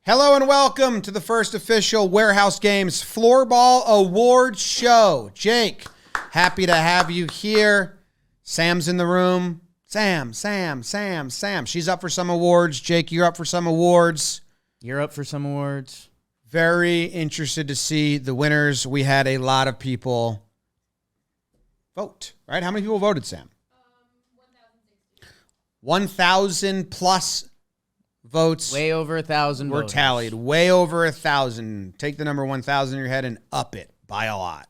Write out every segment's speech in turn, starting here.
Hello and welcome to the first official Warehouse Games Floorball Awards Show. Jake, happy to have you here. Sam's in the room. Sam. She's up for some awards. Jake, you're up for some awards. You're up for some awards. Very interested to see the winners. We had a lot of people vote, right? How many people voted, Sam? 1,000 plus votes. Way over 1,000 were voters. tallied. Way over 1,000. Take the number 1,000 in your head and up it by a lot.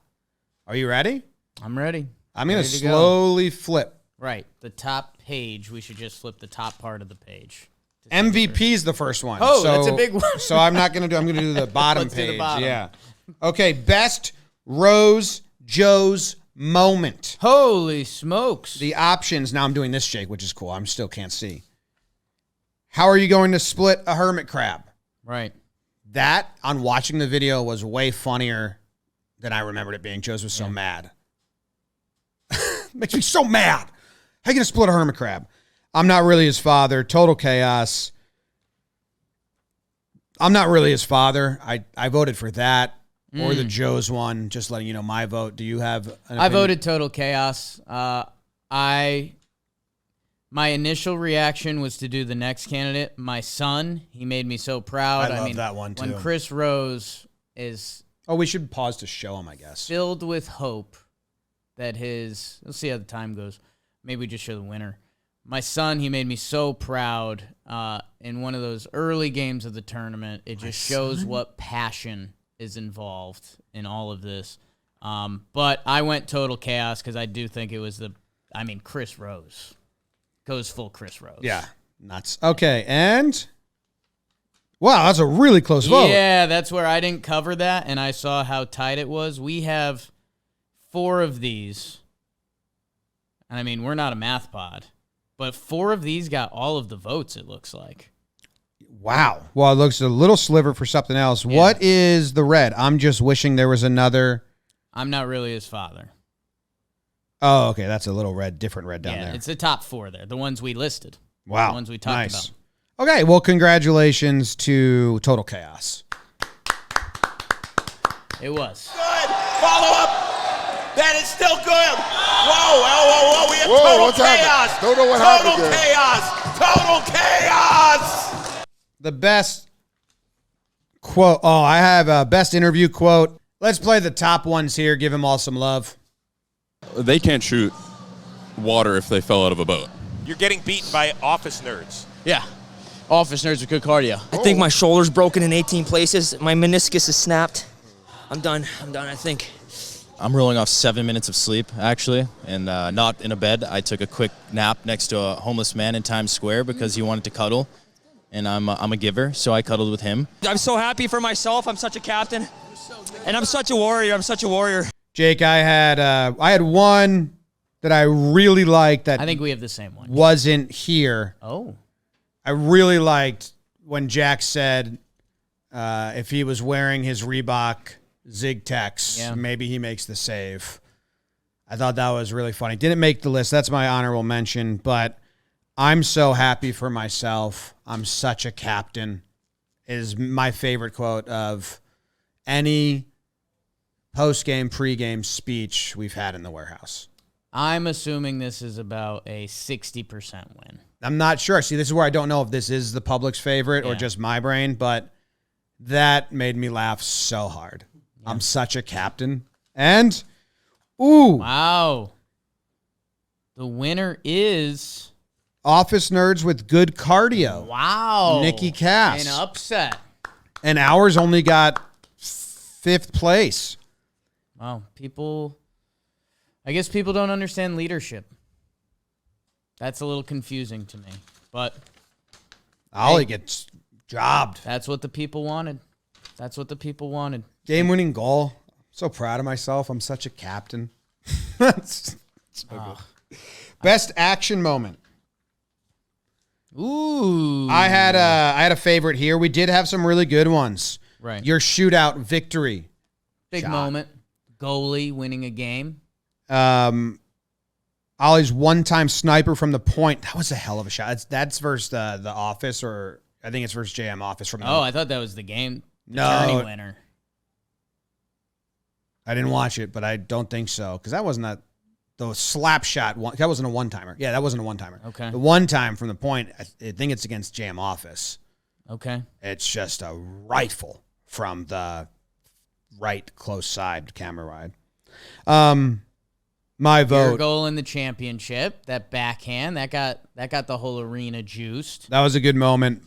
Are you ready? I'm ready. I'm going to slowly flip. Right. The top page, we should just flip the top part of the page. MVP is the first one. Oh, that's a big one. So I'm not going to do, I'm going to do the bottom Let's page. do the bottom. Yeah. Okay, best Rose Joe's moment. Holy smokes. The options, now I'm doing this, Jake, which is cool. I still can't see. How are you going to split a hermit crab? Right. That, on watching the video, was way funnier than I remembered it being. Joe's was so mad. Makes me so mad. How are you going to split a hermit crab? I'm not really his father. Total chaos. I'm not really his father. I voted for that or the Joe's one. Just letting you know my vote. Do you have an opinion? I voted total chaos. My initial reaction was to do the next candidate. My son, he made me so proud. I love that one, too. When Chris Rose is... Oh, we should pause to show him, I guess. Filled with hope that his... Let's see how the time goes. Maybe we just show the winner. My son, he made me so proud in one of those early games of the tournament. It just shows what passion is involved in all of this. But I went total chaos because I do think it was Chris Rose. Goes full Chris Rose. Yeah, nuts. Okay, and... Wow, that's a really close vote. Yeah, that's where I didn't cover that, and I saw how tight it was. We have 4 of these. I mean, we're not a math pod, but 4 of these got all of the votes, it looks like. Wow. Well, it looks a little sliver for something else. Yeah. What is the red? I'm just wishing there was another... I'm not really his father. Oh, okay. That's a little red, different red down there. It's the top 4 there, the ones we listed. Wow. The ones we talked about. Okay, well, congratulations to Total Chaos. It was. Good. Follow up. That is still good. Whoa. We have total chaos. Don't know what happened there. Total chaos. The best quote. Oh, I have a best interview quote. Let's play the top ones here. Give them all some love. They can't shoot water if they fell out of a boat. You're getting beaten by office nerds. Yeah. Office nerds with good cardio. I think my shoulder's broken in 18 places. My meniscus is snapped. I'm done, I think. I'm rolling off 7 minutes of sleep, actually, and not in a bed. I took a quick nap next to a homeless man in Times Square because he wanted to cuddle, and I'm a giver, so I cuddled with him. I'm so happy for myself. I'm such a captain, and I'm such a warrior. Jake, I had one that I really liked that I think we have the same one. wasn't here. Oh. I really liked when Jack said if he was wearing his Reebok Zig-Tex, maybe he makes the save. I thought that was really funny. Didn't make the list. That's my honorable mention, but I'm so happy for myself. I'm such a captain is my favorite quote of any post-game, pre-game speech we've had in the warehouse. I'm assuming this is about a 60% win. I'm not sure. See, this is where I don't know if this is the public's favorite or just my brain, but that made me laugh so hard. Yeah. I'm such a captain. And, wow. The winner is... Office Nerds with Good Cardio. Wow. Nikki Cass. An upset. And ours only got 5th place. Wow. I guess people don't understand leadership. That's a little confusing to me, but Ollie gets jobbed. That's what the people wanted. Game-winning goal. I'm so proud of myself. I'm such a captain. That's so good. Best action moment. Ooh. I had a favorite here. We did have some really good ones. Right. Your shootout victory. Big moment. Goalie winning a game. Ollie's one-time sniper from the point. That was a hell of a shot. That's versus the Office or I think it's versus JM Office from. Oh, I thought that was the game. The No. tourney winner. I didn't watch it, but I don't think so because that wasn't the slap shot one. That wasn't a one-timer. Yeah, that wasn't a one-timer. Okay. The one time from the point, I think it's against JM Office. Okay. It's just a rifle from the right close side, camera wide. My Your vote. goal in the championship, that backhand, that got the whole arena juiced. That was a good moment.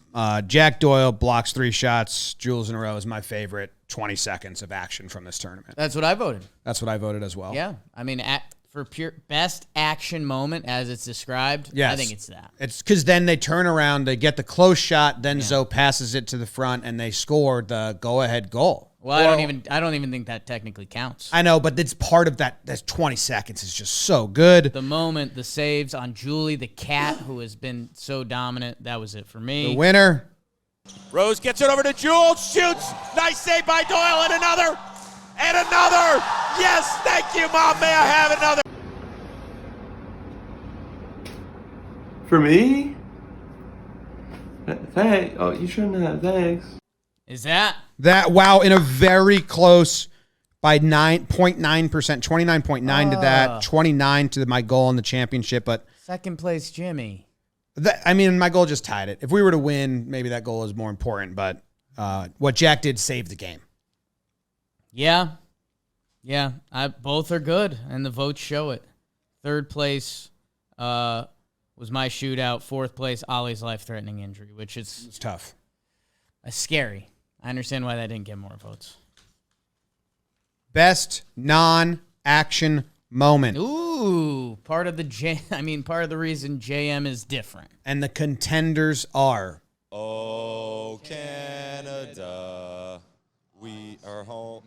Jack Doyle blocks 3 shots. Jules in a row is my favorite 20 seconds of action from this tournament. That's what I voted. That's what I voted as well. Yeah. I mean, for pure best action moment as it's described, Yes. I think it's that. It's because then they turn around, they get the close shot, then Zoe passes it to the front, and they scored the go-ahead goal. Well, I don't even think that technically counts. I know, but it's part of that. That's 20 seconds is just so good. The moment, the saves on Julie, the cat, who has been so dominant, that was it for me. The winner. Rose gets it over to Jules, shoots. Nice save by Doyle, and another. And another. Yes, thank you, Mom. May I have another? For me? Thanks. Oh, you shouldn't have. Thanks. Is that? Wow, in a very close by 9.9%, 29.9 to that, 29 to my goal in the championship. But Second place, Jimmy. my goal just tied it. If we were to win, maybe that goal is more important. But what Jack did saved the game. Yeah. Yeah. Both are good, and the votes show it. Third place was my shootout. Fourth place, Ollie's life-threatening injury, which is It's tough. scary. I understand why that didn't get more votes. Best non-action moment. Ooh, part of the reason JM is different. And the contenders are Oh, Canada, we are home.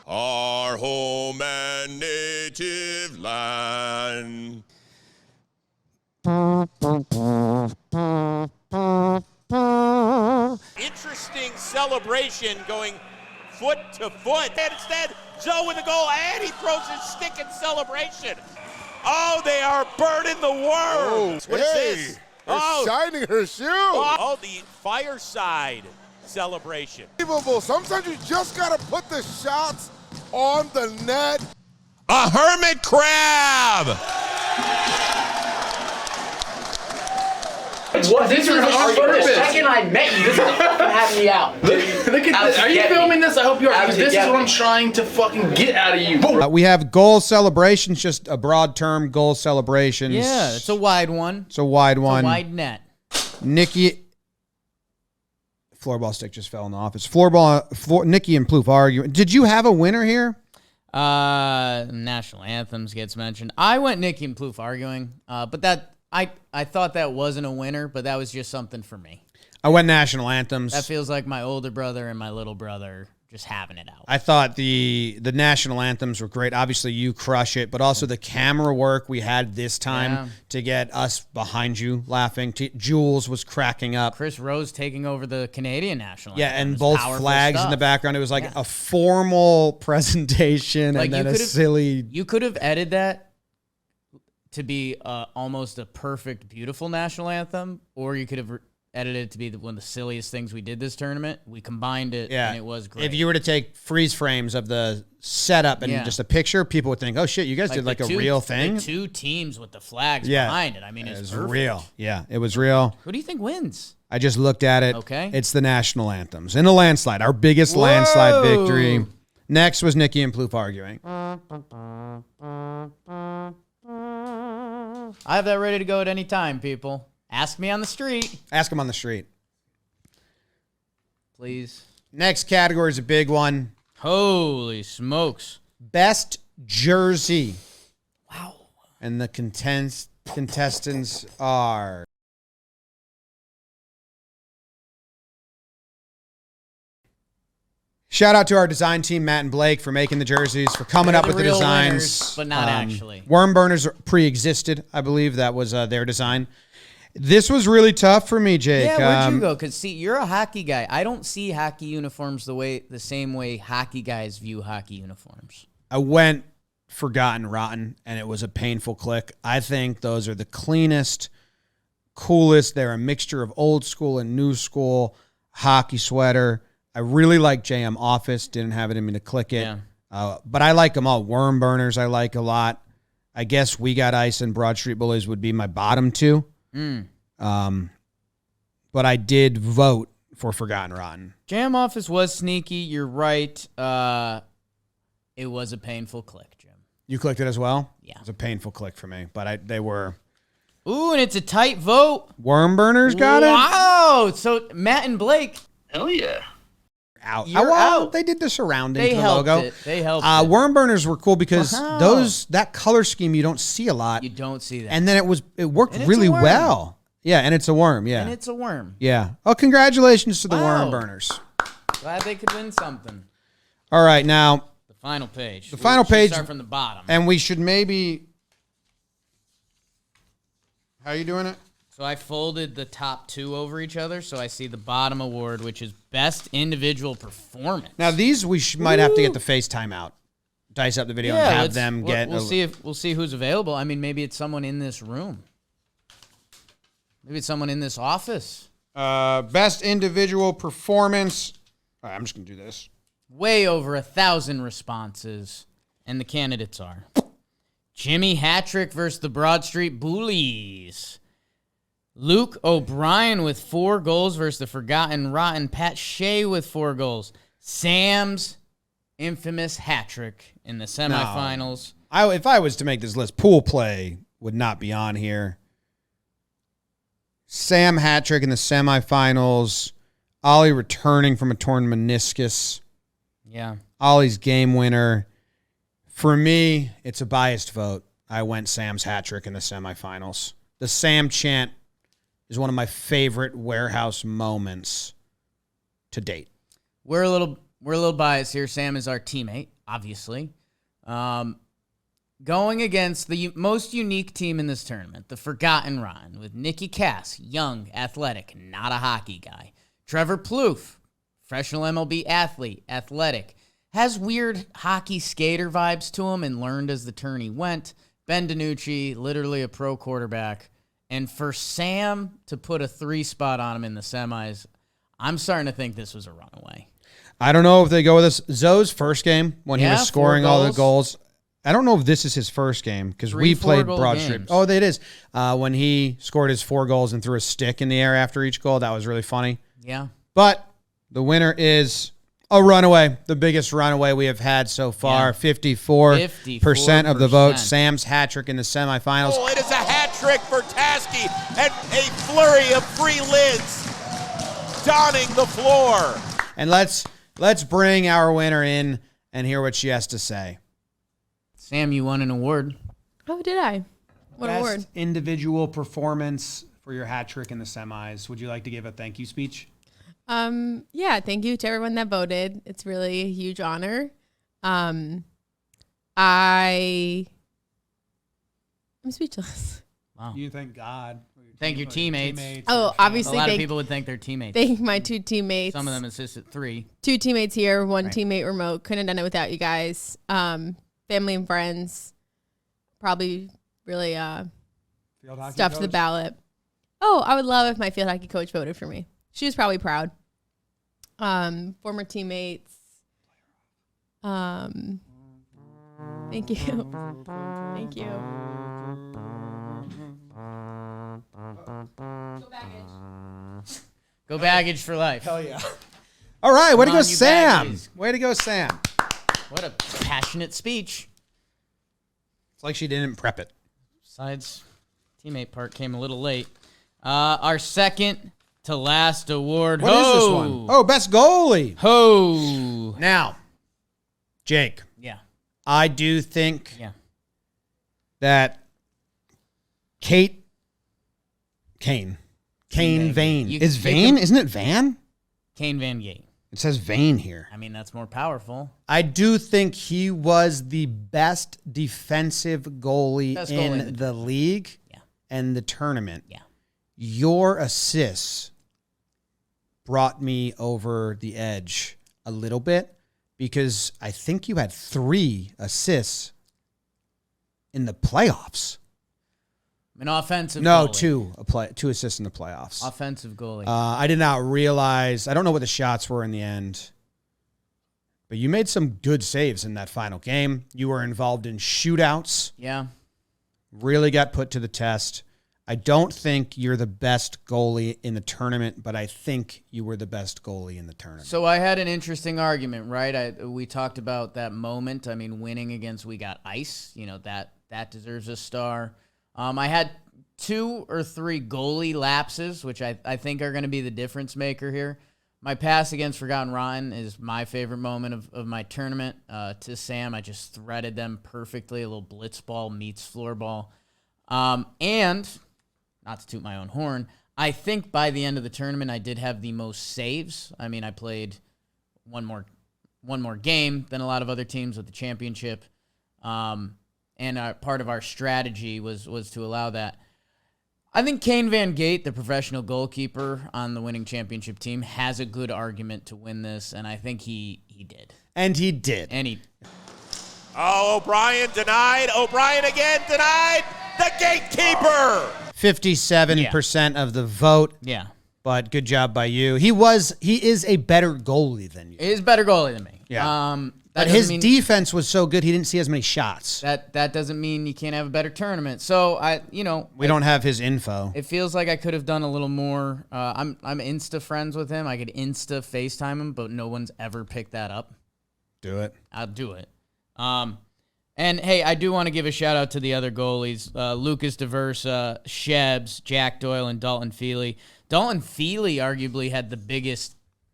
Our home and native land. Interesting celebration going foot to foot. And instead, Joe with the goal, and he throws his stick in celebration. Oh, they are burning the world. What is this? Shining her shoe. Oh, the fireside celebration. Unbelievable. Sometimes you just got to put the shots on the net. A hermit crab. What? This was on purpose. The second I met you, this is fucking having me out. Look at this. Are you filming this? I hope you are. Because this is what I'm trying to fucking get out of you. we have goal celebrations, just a broad term, goal celebrations. Yeah, it's a wide one. It's a wide one. A wide net. Nikki, floorball stick just fell in the office. Nikki and Plouffe arguing. Did you have a winner here? National anthems gets mentioned. I went Nikki and Plouffe arguing, but that I thought that wasn't a winner, but that was just something for me. I went national anthems. That feels like my older brother and my little brother just having it out. I thought the national anthems were great. Obviously, you crush it, but also the camera work we had this time to get us behind you laughing. Jules was cracking up. Chris Rose taking over the Canadian national Yeah, anthem. and both flags in the background. It was like a formal presentation and then a silly. You could have edited that to be almost a perfect, beautiful national anthem, or you could have edited it to be one of the silliest things we did this tournament. We combined it, and it was great. If you were to take freeze frames of the setup and just a picture, people would think, oh, shit, you guys did like a real thing? The two teams with the flags behind it. I mean, it was perfect. real. Yeah, it was real. Who do you think wins? I just looked at it. Okay. It's the national anthems. In a landslide, our biggest landslide victory. Next was Nikki and Plouffe arguing. I have that ready to go at any time, people. Ask me on the street. Ask them on the street. Please. Next category is a big one. Holy smokes. Best jersey. Wow. And the contestants are... Shout out to our design team, Matt and Blake, for making the jerseys, for coming up with the designs. Winners, but not actually. Worm Burners pre-existed, I believe. That was their design. This was really tough for me, Jake. Yeah, where'd you go? Because, see, you're a hockey guy. I don't see hockey uniforms the same way hockey guys view hockey uniforms. I went Forgotten Rotten, and it was a painful click. I think those are the cleanest, coolest. They're a mixture of old school and new school hockey sweater. I really like JM Office. Didn't have it in me to click it. Yeah. But I like them all. Worm Burners I like a lot. I guess We Got Ice and Broad Street Bullies would be my bottom two. But I did vote for Forgotten Rotten. Jam Office was sneaky. You're right. It was a painful click, Jim. You clicked it as well? Yeah. It was a painful click for me, but they were... Ooh, and it's a tight vote. Worm Burners got it? Wow. So Matt and Blake. Hell yeah. Out. You're well, out. They did the surrounding They to the helped logo. it. They helped it. Worm Burners were cool because Wow. that color scheme you don't see a lot. You don't see that. And then it worked And it's really a worm. well. Yeah, and it's a worm, yeah. And it's a worm. Yeah. Oh, congratulations to the Wow. Worm Burners. Glad they could win something. All right, now The final page. The final Should page- Start from the bottom. and we should maybe How are you doing it? So I folded the top two over each other, so I see the bottom award, which is Best Individual Performance. Now these might have to get the FaceTime out. Dice up the video and have let's- them we'll- get We'll see who's available. I mean, maybe it's someone in this room. Maybe it's someone in this office. best individual performance. All right, I'm just going to do this. Way over 1,000 responses, and the candidates are Jimmy Hattrick versus the Broad Street Bullies. Luke O'Brien with 4 goals versus the Forgotten Rotten. Pat Shea with 4 goals. Sam's infamous hat-trick in the semifinals. If I was to make this list, pool play would not be on here. Sam hat-trick in the semifinals. Ollie returning from a torn meniscus. Yeah. Ollie's game winner. For me, it's a biased vote. I went Sam's hat-trick in the semifinals. The Sam chant is one of my favorite warehouse moments to date. We're a little biased here. Sam is our teammate, obviously. Going against the most unique team in this tournament, the Forgotten Rotten, with Nikki Cass, young, athletic, not a hockey guy. Trevor Plouffe, professional MLB athlete, athletic, has weird hockey skater vibes to him and learned as the tourney went. Ben DiNucci, literally a pro quarterback. And for Sam to put a 3 spot on him in the semis, I'm starting to think this was a runaway. I don't know if they go with this. Zoe's first game when he Yeah, was scoring 4 all the goals. goals. I don't know if this is his first game because we 3 played 4-goal Broad Street. games. Oh, it is. When he scored his 4 goals and threw a stick in the air after each goal, that was really funny. Yeah. But the winner is a runaway, the biggest runaway we have had so far. Yeah. 54% of the vote. Sam's hat trick in the semifinals. Oh, it is a hat trick for Tasky and a flurry of free lids donning the floor. And let's bring our winner in and hear what she has to say. Sam, you won an award. Oh, did I? What Best award? individual performance for your hat trick in the semis. Would you like to give a thank you speech? Yeah, thank you to everyone that voted. It's really a huge honor. I'm speechless. Wow. You thank God. Thank your teammates. Oh, obviously, a lot of thank- people would thank their teammates. Thank my 2 teammates. Some of them assisted 3. 2 teammates here, 1 Right. teammate remote. Couldn't have done it without you guys. Family and friends. Probably really stuffed the ballot. Oh, I would love if my field hockey coach voted for me. She was probably proud. Former teammates. Thank you. Thank you. Go baggage for life. Hell yeah. All right, way to Come go, on, you Sam. baggies. Way to go, Sam. What a passionate speech. It's like she didn't prep it. Besides, teammate part came a little late. Our second to last award. What is this one? Oh, best goalie. Ho. Now, Jake. Yeah. I do think Yeah. that Kane Vane. You- Is you Vane? can- Isn't it Van? Kane Van Gate. It says Vane here. I mean, that's more powerful. I do think he was the best defensive goalie Best goalie in in the league Yeah. and the tournament. Yeah. Your assists brought me over the edge a little bit because I think you had 3 assists in the playoffs. An offensive No, goalie. two assists in the playoffs. Offensive goalie. I did not realize. I don't know what the shots were in the end, but you made some good saves in that final game. You were involved in shootouts. Yeah. Really got put to the test. I don't think you're the best goalie in the tournament, but I think you were the best goalie in the tournament. So I had an interesting argument, right? We talked about that moment. I mean, winning against We Got Ice, that deserves a star. I had 2 or 3 goalie lapses, which I think are going to be the difference maker here. My pass against Forgotten Rotten is my favorite moment of my tournament. To Sam, I just threaded them perfectly. A little blitz ball meets floorball. And, not to toot my own horn, I think by the end of the tournament, I did have the most saves. I mean, I played one more game than a lot of other teams with the championship. And part of our strategy was to allow that. I think Kane Van Gate, the professional goalkeeper on the winning championship team, has a good argument to win this, and I think he did. And he did. Oh, O'Brien denied. O'Brien again denied. The gatekeeper. 57% of the vote. Yeah. But good job by you. He is a better goalie than you. He is a better goalie than me. Yeah. But his defense was so good, he didn't see as many shots. That doesn't mean you can't have a better tournament. So we don't have his info. It feels like I could have done a little more. I'm Insta friends with him. I could Insta FaceTime him, but no one's ever picked that up. Do it. I'll do it. And hey, I do want to give a shout out to the other goalies: Lucas Diversa, Shebs, Jack Doyle, and Dalton Feely. Dalton Feely arguably had the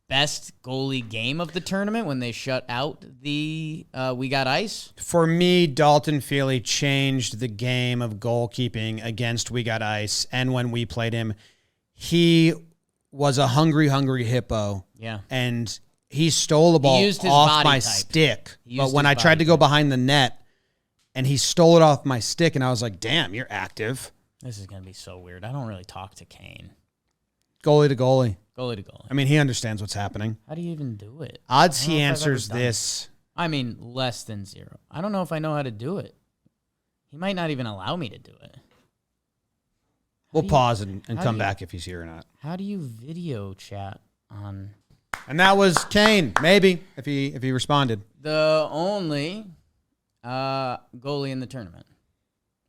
best goalie game of the tournament when they shut out the We Got Ice. For me, Dalton Feely changed the game of goalkeeping against We Got Ice, and when we played him, he was a hungry hippo. Yeah. And he stole the ball off my stick. But when I tried to go behind the net, and he stole it off my stick, and I was like, damn, you're active. This is going to be so weird. I don't really talk to Kane. Goalie to goalie. Goalie to goalie. I mean, he understands what's happening. How do you even do it? Odds he answers this. I mean, less than 0. I don't know if I know how to do it. He might not even allow me to do it. We'll pause and come back if he's here or not. How do you video chat on? And that was Kane, maybe, if he responded. The only goalie in the tournament,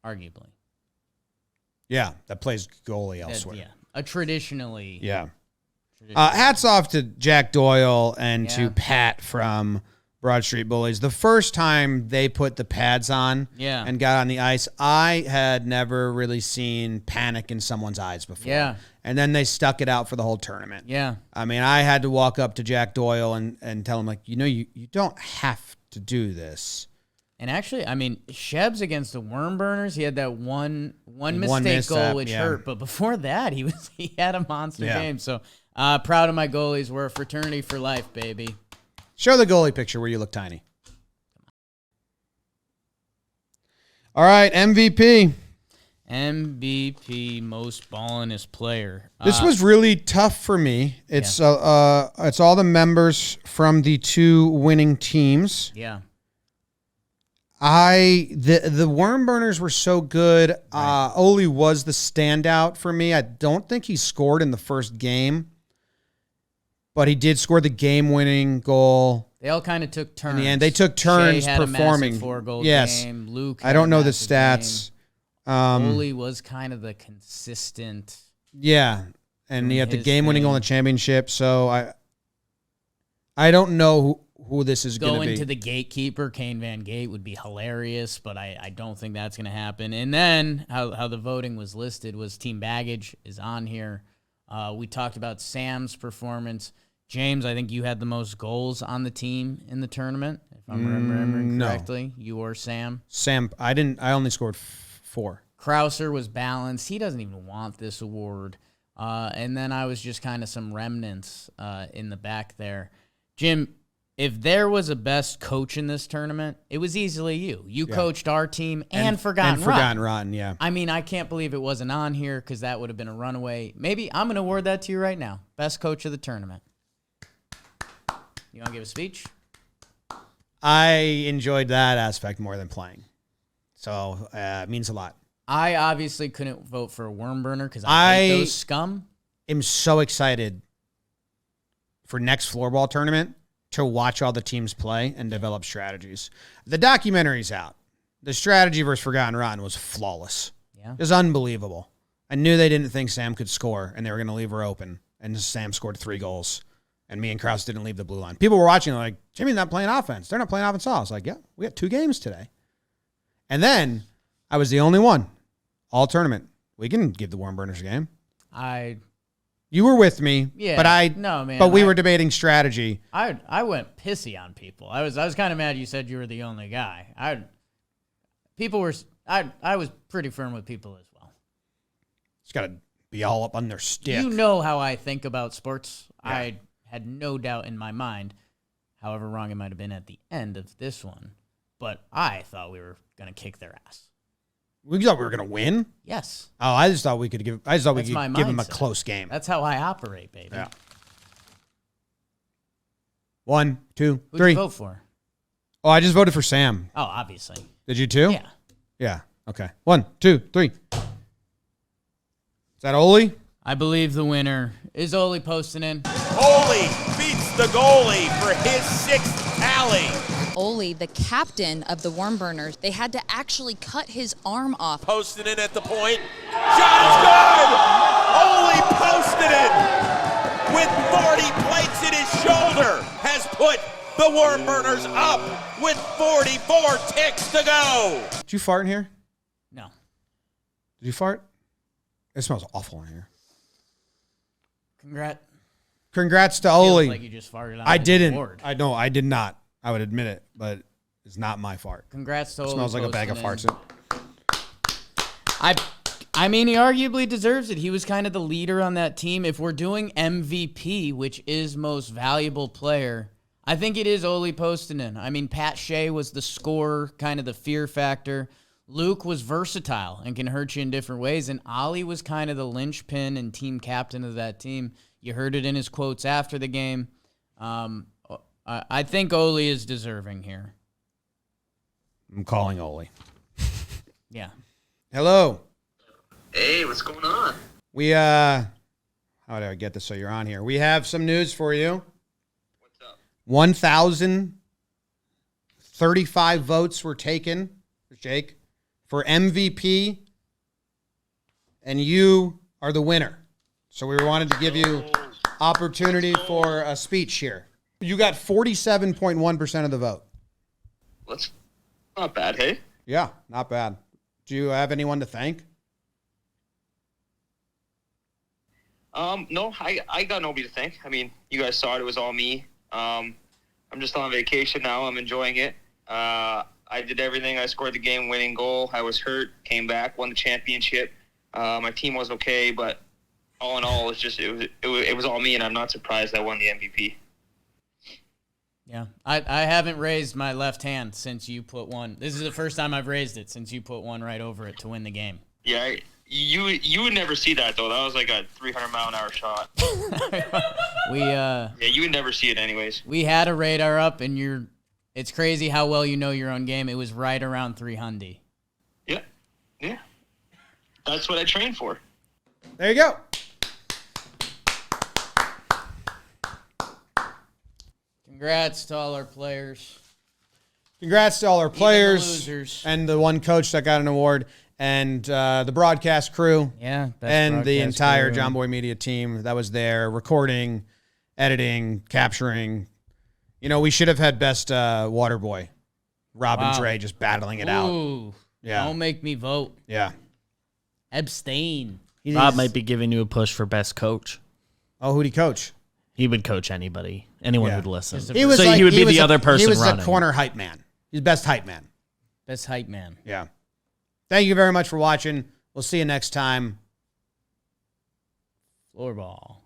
arguably. Yeah, that plays goalie elsewhere. Traditionally. Yeah. Hats off to Jack Doyle and to Pat from Broad Street Bullies. The first time they put the pads on and got on the ice, I had never really seen panic in someone's eyes before. Yeah. And then they stuck it out for the whole tournament. Yeah. I mean, I had to walk up to Jack Doyle and tell him, like, you don't have to do this. And actually, I mean, Shebs against the Worm Burners, he had that one mistake goal which hurt. But before that, he had a monster game. So proud of my goalies. We're a fraternity for life, baby. Show the goalie picture where you look tiny. All right, MVP. MVP, most ballinest player. This was really tough for me. It's all the members from the 2 winning teams. Yeah. The Worm Burners were so good. Right. Oli was the standout for me. I don't think he scored in the first game, but he did score the game-winning goal. They all kind of took turns. In the end, they took turns Shea had performing. A 4-goal game. Luke. I don't know the stats. Oli was kind of the consistent. Yeah, and he had the game-winning goal in the championship. So I don't know who this is going to be. Going to the gatekeeper, Kane Van Gate, would be hilarious, but I don't think that's going to happen. And then how the voting was listed was Team Baggage is on here. We talked about Sam's performance. James, I think you had the most goals on the team in the tournament, if I'm remembering correctly. You or Sam? Sam, I didn't. I only scored 4. Krauser was balanced. He doesn't even want this award. And then I was just kind of some remnants in the back there. Jim, if there was a best coach in this tournament, it was easily you. You coached our team and Forgotten Rotten, yeah. I mean, I can't believe it wasn't on here because that would have been a runaway. Maybe I'm going to award that to you right now. Best coach of the tournament. You want to give a speech? I enjoyed that aspect more than playing. So it means a lot. I obviously couldn't vote for a worm burner because I hate those scum. I'm so excited for next floorball tournament to watch all the teams play and develop strategies. The documentary's out. The strategy versus Forgotten Rotten was flawless. Yeah. It was unbelievable. I knew they didn't think Sam could score, and they were going to leave her open. And Sam scored 3 goals, and me and Krause didn't leave the blue line. People were watching like, Jimmy's not playing offense. They're not playing offense at all. I was like, yeah, we got 2 games today. And then I was the only one all tournament. We can give the worm burners a game. You were with me, but we were debating strategy. I went pissy on people. I was kind of mad you said you were the only guy. I was pretty firm with people as well. It's got to be all up on their stick. You know how I think about sports. Yeah. I had no doubt in my mind, however wrong it might have been at the end of this one, but I thought we were going to kick their ass. We thought we were going to win? Yes. Oh, I just thought we could give them a mindset. close game. That's how I operate, baby. Yeah. 1, 2, Who'd 3. you vote for? Oh, I just voted for Sam. Oh, obviously. Did you too? Yeah. Yeah. Okay. 1, 2, 3. Is that Ole? I believe the winner is Ole Postinen. Ole beats the goalie for his 6th tally. Ole, the captain of the worm burners, they had to actually cut his arm off. Postinen at the point. Shot is good! Ole Postinen with 40 plates in his shoulder has put the worm burners up with 44 ticks to go. Did you fart in here? No. Did you fart? It smells awful in here. Congrats to Ole. Feels like you just farted on I his didn't. award. I know. I did not. I would admit it, but it's not my fart. Congrats to It Ole. smells like a bag of farts. I mean, he arguably deserves it. He was kind of the leader on that team. If we're doing MVP, which is most valuable player, I think it is Ole Postinen. I mean, Pat Shea was the scorer, kind of the fear factor. Luke was versatile and can hurt you in different ways. And Ollie was kind of the linchpin and team captain of that team. You heard it in his quotes after the game. I think Ole is deserving here. I'm calling Ole. Yeah. Hello. Hey, what's going on? We, how do I get this so you're on here? We have some news for you. What's up? 1,035 votes were taken, Jake, for MVP, and you are the winner. So we wanted to give you opportunity for a speech here. You got 47.1% of the vote. That's not bad, hey? Yeah, not bad. Do you have anyone to thank? No, I got nobody to thank. I mean, you guys saw it. It was all me. I'm just on vacation now. I'm enjoying it. I did everything. I scored the game-winning goal. I was hurt, came back, won the championship. My team was okay, but all in all, it was all me, and I'm not surprised I won the MVP. Yeah, I haven't raised my left hand since you put one. This is the first time I've raised it since you put one right over it to win the game. Yeah, you would never see that, though. That was like a 300-mile-an-hour shot. Yeah, you would never see it anyways. We had a radar up, and it's crazy how well you know your own game. It was right around 300. Yeah. That's what I trained for. There you go. Congrats to all our players. Congrats to all our players losers. And the one coach that got an award and the broadcast crew. Yeah. And the entire John Boy Media team that was there recording, editing, capturing. You know, we should have had best water boy. Rob and Dre just battling it out. Yeah. Don't make me vote. Yeah. Abstain. Rob might be giving you a push for best coach. Oh, who'd he coach? He would coach anybody. Anyone would listen. He was he would be the other person running. He was the corner hype man. He's best hype man. Best hype man. Yeah. Thank you very much for watching. We'll see you next time. Floorball.